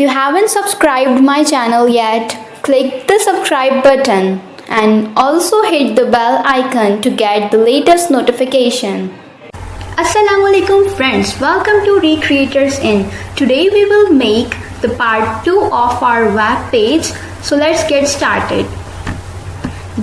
you haven't subscribed my channel yet, click the subscribe button and also hit the bell icon to get the latest notification. Assalamualaikum friends, welcome to Recreators in. Today we will make the part 2 of our web page. So let's get started.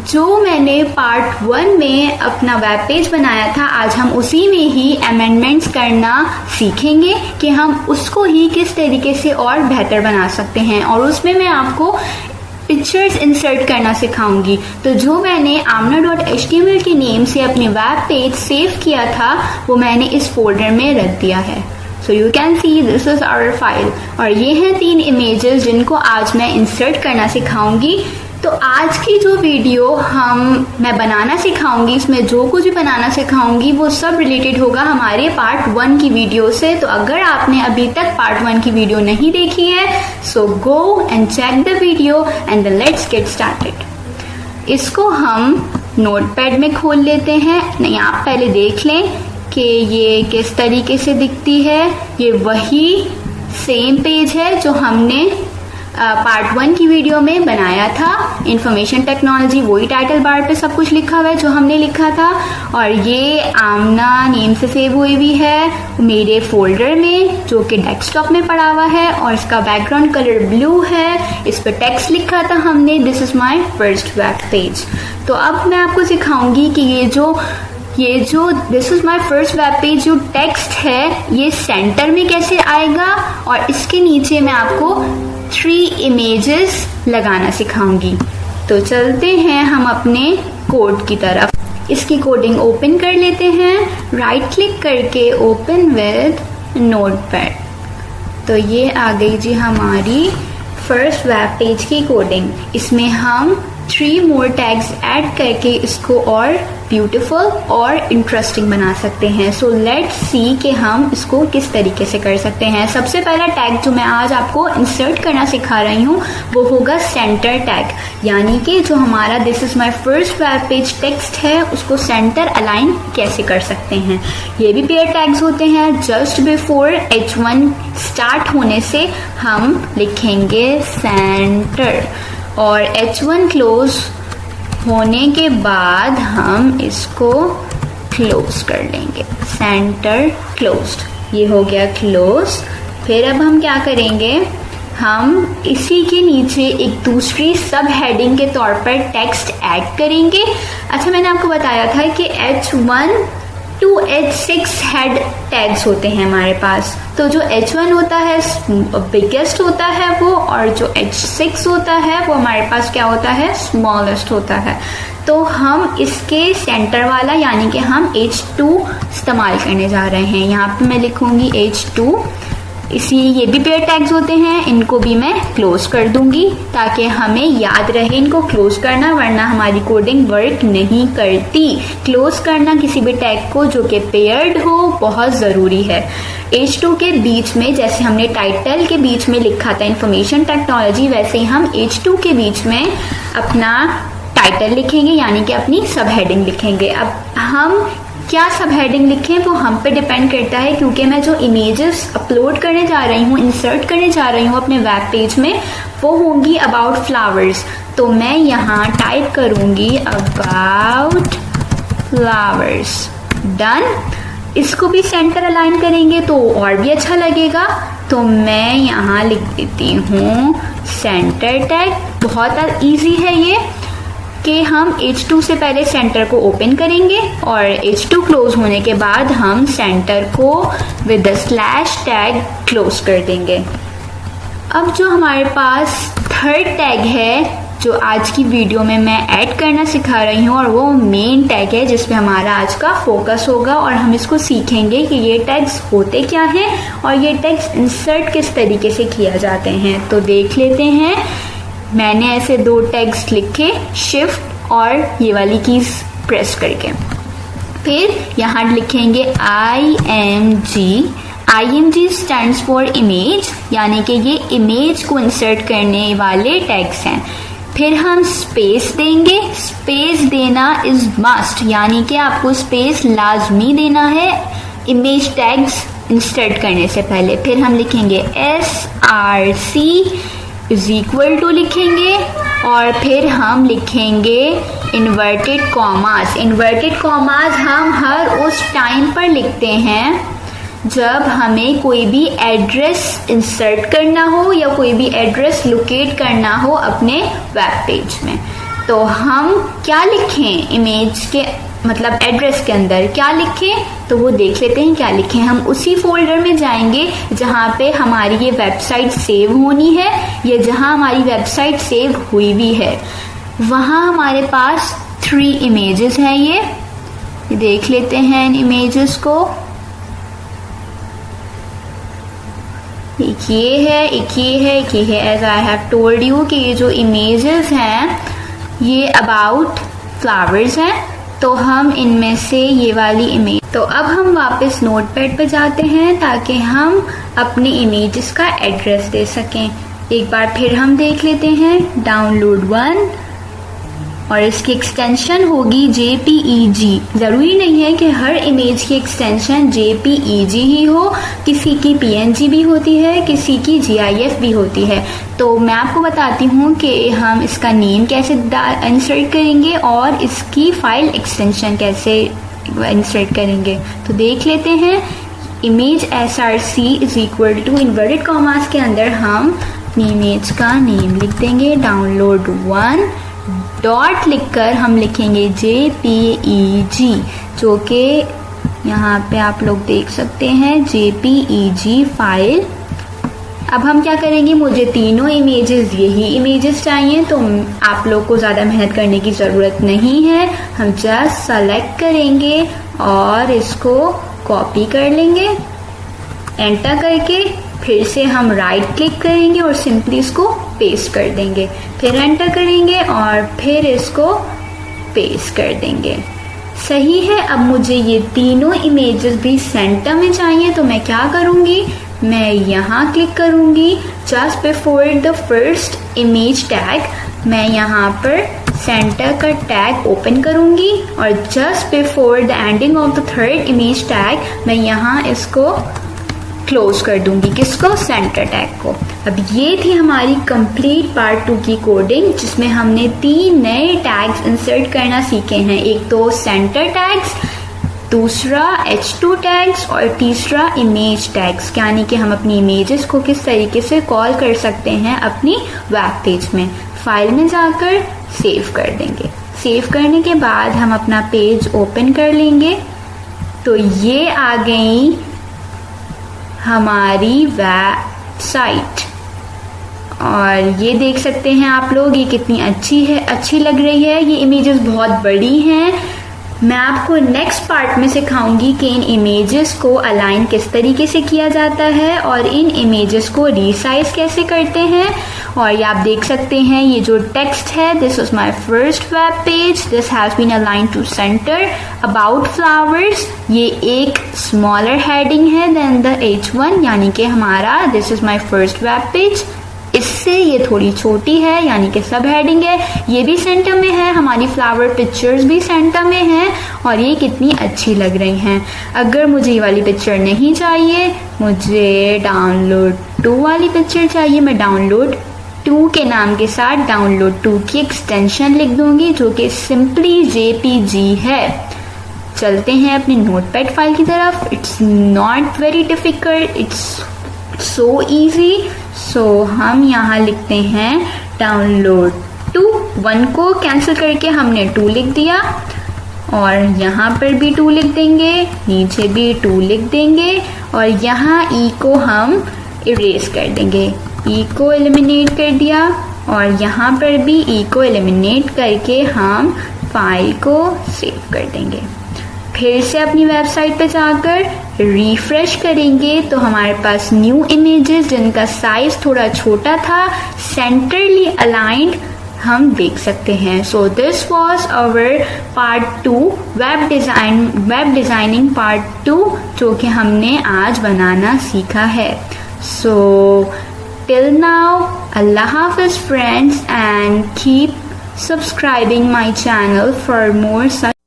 जो मैंने part 1 में अपना web page बनाया था, आज हम उसी में ही अमेंडमेंट्स करना सीखेंगे कि हम उसको ही किस तरीके से और बेहतर बना सकते हैं, और उसमें मैं आपको पिक्चर्स इंसर्ट करना सिखाऊंगी। तो जो मैंने amina.html के नेम से अपने वेब पेज सेव किया था वो मैंने इस फोल्डर में रख दिया है। So you can see this is our file, और ये हैं 3 इमेजेस जिनको आज मैं इंसर्ट करना सिखाऊंगी। तो आज की जो वीडियो मैं बनाना सिखाऊंगी, इसमें जो कुछ भी बनाना सिखाऊंगी वो सब रिलेटेड होगा हमारे पार्ट 1 की वीडियो से। तो अगर आपने अभी तक पार्ट 1 की वीडियो नहीं देखी है, so go and check the video and then let's get started. इसको हम नोटपैड में खोल लेते हैं। नहीं, आप पहले देख लें कि ये किस तरीके से दिखती है। ये वही सेम पेज है जो हमने पार्ट 1 की वीडियो में बनाया था। इंफॉर्मेशन टेक्नोलॉजी, वही टाइटल बार पे सब कुछ लिखा हुआ है जो हमने लिखा था, और ये आमना नेम से सेव हुई भी है मेरे फोल्डर में जो कि डेस्कटॉप में पड़ा हुआ है, और इसका बैकग्राउंड कलर ब्लू है। इस पर टेक्स्ट लिखा था हमने, this is my first web page. तो अब मैं आपको सिखाऊंगी कि ये जो this is my first web page जो टेक्स्ट है ये सेंटर में कैसे आएगा, और इसके नीचे मैं आपको 3 इमेजेस लगाना सिखाऊंगी। तो चलते हैं हम अपने कोड की तरफ। इसकी कोडिंग ओपन कर लेते हैं, राइट क्लिक करके ओपन विद नोटपैड। तो ये आ गई जी हमारी फर्स्ट वेब पेज की कोडिंग। इसमें हम 3 मोर टैग्स ऐड करके इसको और ब्यूटीफुल और इंटरेस्टिंग बना सकते हैं। सो लेट्स सी कि हम इसको किस तरीके से कर सकते हैं। सबसे पहला टैग जो मैं आज आपको इंसर्ट करना सिखा रही हूँ वो होगा सेंटर टैग, यानी कि जो हमारा this is my first web page text है उसको सेंटर अलाइन कैसे कर सकते हैं। ये भी पेयर टैग्स होते हैं। जस्ट बिफोर H1 स्टार्ट होने से हम लिखेंगे सेंटर, और H1 क्लोज होने के बाद हम इसको क्लोज कर लेंगे, सेंटर क्लोज्ड। ये हो गया क्लोज। फिर अब हम क्या करेंगे, हम इसी के नीचे एक दूसरी सब हेडिंग के तौर पर टेक्स्ट ऐड करेंगे। अच्छा, मैंने आपको बताया था कि H1 to H6 head tags होते हैं हमारे पास। तो जो H1 होता है बिगेस्ट होता है वो, और जो H6 होता है वो हमारे पास क्या होता है, स्मॉलेस्ट होता है। तो हम इसके सेंटर वाला यानी कि हम H2 इस्तेमाल करने जा रहे हैं। यहाँ पे मैं लिखूंगी H2। ये भी पेयर टैग्स होते हैं, इनको भी मैं क्लोज कर दूंगी ताकि हमें याद रहे इनको क्लोज करना, वरना हमारी कोडिंग वर्क नहीं करती। क्लोज करना किसी भी टैग को जो कि पेयर्ड हो बहुत ज़रूरी है। H2 के बीच में, जैसे हमने टाइटल के बीच में लिखा था इंफॉर्मेशन टेक्नोलॉजी, वैसे ही हम H2 के बीच में अपना टाइटल लिखेंगे यानी कि अपनी सब हेडिंग लिखेंगे। अब हम क्या सब हेडिंग लिखें वो हम पे डिपेंड करता है, क्योंकि मैं जो इमेजेस अपलोड करने जा रही हूँ, इंसर्ट करने जा रही हूँ अपने वेब पेज में, वो होंगी अबाउट फ्लावर्स। तो मैं यहाँ टाइप करूँगी अबाउट फ्लावर्स। डन। इसको भी सेंटर अलाइन करेंगे तो और भी अच्छा लगेगा। तो मैं यहाँ लिख देती हूँ सेंटर टैग। बहुत ईजी है ये कि हम H2 से पहले सेंटर को ओपन करेंगे और H2 क्लोज होने के बाद हम सेंटर को with the slash tag close कर देंगे। अब जो हमारे पास थर्ड टैग है जो आज की वीडियो में मैं ऐड करना सिखा रही हूँ, और वो मेन टैग है जिस पे हमारा आज का फोकस होगा, और हम इसको सीखेंगे कि ये टैग्स होते क्या हैं और ये टैग्स इंसर्ट किस तरीके से किया जाते हैं। तो देख लेते हैं। मैंने ऐसे 2 टैग्स लिखे, शिफ्ट और ये वाली कीज प्रेस करके। फिर यहाँ लिखेंगे IMG स्टैंड्स फॉर इमेज, यानी कि ये इमेज को इंसर्ट करने वाले टैग्स हैं। फिर हम स्पेस देंगे। स्पेस देना इज मस्ट, यानी कि आपको स्पेस लाजमी देना है इमेज टैग्स इंसर्ट करने से पहले। फिर हम लिखेंगे SRC इज इक्वल टू लिखेंगे और फिर हम लिखेंगे इन्वर्टेड कॉमास। इन्वर्टेड कॉमास हम हर उस टाइम पर लिखते हैं जब हमें कोई भी एड्रेस इंसर्ट करना हो या कोई भी एड्रेस लोकेट करना हो अपने वेब पेज में। तो हम क्या लिखें इमेज के मतलब एड्रेस के अंदर क्या लिखें, तो वो देख लेते हैं क्या लिखें। हम उसी फोल्डर में जाएंगे जहाँ पे हमारी ये वेबसाइट सेव होनी है या जहाँ हमारी वेबसाइट सेव हुई भी है। वहाँ हमारे पास 3 इमेजेस हैं। ये देख लेते हैं इन इमेजेस को। एक ये है, एक ये है, एक ये है। As I have told you कि ये जो इमेजेस हैं ये अबाउट फ्लावर्स हैं, तो हम इनमें से ये वाली इमेज। तो अब हम वापस नोटपैड पे जाते हैं ताकि हम अपने इमेजेस का एड्रेस दे सकें। एक बार फिर हम देख लेते हैं डाउनलोड 1 और इसकी एक्सटेंशन होगी JPEG। जरूरी नहीं है कि हर इमेज की एक्सटेंशन JPEG ही हो, किसी की PNG भी होती है, किसी की GIF भी होती है। तो मैं आपको बताती हूँ कि हम इसका नेम कैसे इंसर्ट करेंगे और इसकी फाइल एक्सटेंशन कैसे इंसर्ट करेंगे। तो देख लेते हैं image SRC is equal to inverted commas के अंदर हम अपनी इमेज का नेम लिख देंगे डाउनलोड 1 डॉट लिखकर हम लिखेंगे JPEG, जो कि यहाँ पे आप लोग देख सकते हैं JPEG फाइल। अब हम क्या करेंगे, मुझे तीनों इमेजेस यही इमेजेस चाहिए, तो आप लोग को ज़्यादा मेहनत करने की ज़रूरत नहीं है। हम जस्ट सेलेक्ट करेंगे और इसको कॉपी कर लेंगे एंटर करके। फिर से हम राइट क्लिक करेंगे और सिंपली इसको पेस्ट कर देंगे। फिर एंटर करेंगे और फिर इसको पेस्ट कर देंगे। सही है। अब मुझे ये तीनों इमेजेस भी सेंटर में चाहिए, तो मैं क्या करूँगी, मैं यहाँ क्लिक करूँगी just before the first image tag. मैं यहाँ पर सेंटर का टैग ओपन करूँगी और just before the ending of the third image tag मैं यहाँ इसको क्लोज कर दूंगी। किसको, सेंटर टैग को। अब ये थी हमारी कंप्लीट पार्ट 2 की कोडिंग, जिसमें हमने 3 नए टैग्स इंसर्ट करना सीखे हैं। एक तो सेंटर टैग्स, दूसरा H2 टैग्स और तीसरा इमेज टैग्स, यानी कि हम अपनी इमेजेस को किस तरीके से कॉल कर सकते हैं अपनी वेब पेज में। फाइल में जाकर सेव कर देंगे। सेव करने के बाद हम अपना पेज ओपन कर लेंगे। तो ये आ गई हमारी वेबसाइट और ये देख सकते हैं आप लोग ये कितनी अच्छी लग रही है। ये इमेजेस बहुत बड़ी हैं। मैं आपको नेक्स्ट पार्ट में सिखाऊंगी कि इन इमेजेस को अलाइन किस तरीके से किया जाता है और इन इमेजेस को रीसाइज कैसे करते हैं। और ये आप देख सकते हैं ये जो टेक्स्ट है, this is my first web page, this has been aligned to centre about flowers. ये एक स्मॉलर हेडिंग है देन द H1, यानी कि हमारा this is my first web page. इससे ये थोड़ी छोटी है, यानी कि सब हेडिंग है। ये भी सेंटर में है, हमारी फ्लावर पिक्चर्स भी सेंटर में हैं और ये कितनी अच्छी लग रही हैं। अगर मुझे ये वाली पिक्चर नहीं चाहिए, मुझे डाउनलोड 2 वाली पिक्चर चाहिए, मैं डाउनलोड 2 के नाम के साथ डाउनलोड 2 की एक्सटेंशन लिख दूंगी, जो कि सिंपली JPG है। चलते हैं अपनी नोटपैड फाइल की तरफ। It's not very difficult, it's so easy. So हम यहाँ लिखते हैं डाउनलोड 2। 1 को कैंसिल करके हमने 2 लिख दिया और यहाँ पर भी 2 लिख देंगे, नीचे भी 2 लिख देंगे और यहाँ E को हम इरेज कर देंगे। E को एलिमिनेट कर दिया और यहाँ पर भी E को एलिमिनेट करके हम फाइल को सेव कर देंगे। फिर से अपनी वेबसाइट पे जाकर रिफ्रेश करेंगे तो हमारे पास न्यू इमेजेस जिनका साइज थोड़ा छोटा था, सेंटरली अलाइंड हम देख सकते हैं। So this was our part 2 web designing part 2, जो कि हमने आज बनाना सीखा है। सो टिल नाउ, अल्लाह हाफिज friends, and keep subscribing my channel for more such